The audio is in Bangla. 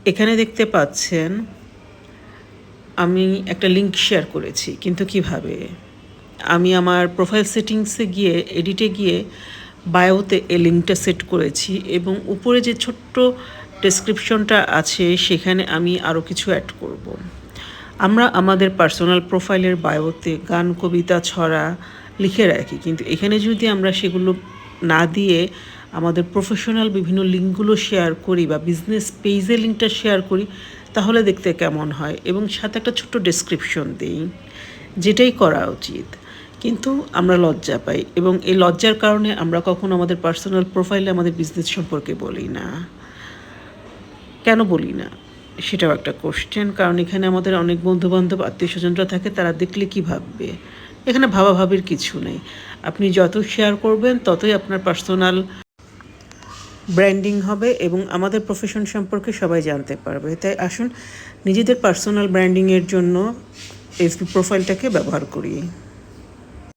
এখানে দেখতে পাচ্ছেন আমি একটা লিঙ্ক শেয়ার করেছি, কিন্তু কিভাবে? আমি আমার প্রোফাইল সেটিংসে গিয়ে এডিটে গিয়ে বায়োতে এই লিঙ্কটা সেট করেছি এবং উপরে যে ছোট্ট ডেসক্রিপশনটা আছে সেখানে আমি আরও কিছু অ্যাড করব। আমরা আমাদের পার্সোনাল প্রোফাইলের বায়োতে গান, কবিতা, ছড়া লিখে রাখি, কিন্তু এখানে যদি আমরা সেগুলো না দিয়ে আমাদের প্রফেশনাল বিভিন্ন লিঙ্কগুলো শেয়ার করি বা বিজনেস পেজের লিঙ্কটা শেয়ার করি, তাহলে দেখতে কেমন হয় এবং সাথে একটা ছোট্ট ডেসক্রিপশন দিই, যেটাই করা উচিত। কিন্তু আমরা লজ্জা পাই এবং এই লজ্জার কারণে আমরা কখনো আমাদের পার্সোনাল প্রোফাইলে আমাদের বিজনেস সম্পর্কে বলি না। কেন বলি না সেটাও একটা কোশ্চেন, কারণ এখানে আমাদের অনেক বন্ধুবান্ধব, আত্মীয়স্বজনরা থাকে, তারা দেখলে কী ভাববে? এখানে ভাবাভাবির কিছু নেই। আপনি যত শেয়ার করবেন ততই আপনার পার্সোনাল ব্র্যান্ডিং হবে এবং আমাদের প্রফেশন সম্পর্কে সবাই জানতে পারবে। তাই আসুন নিজেদের পার্সোনাল ব্র্যান্ডিংয়ের জন্য এফবি প্রোফাইলটাকে ব্যবহার করি।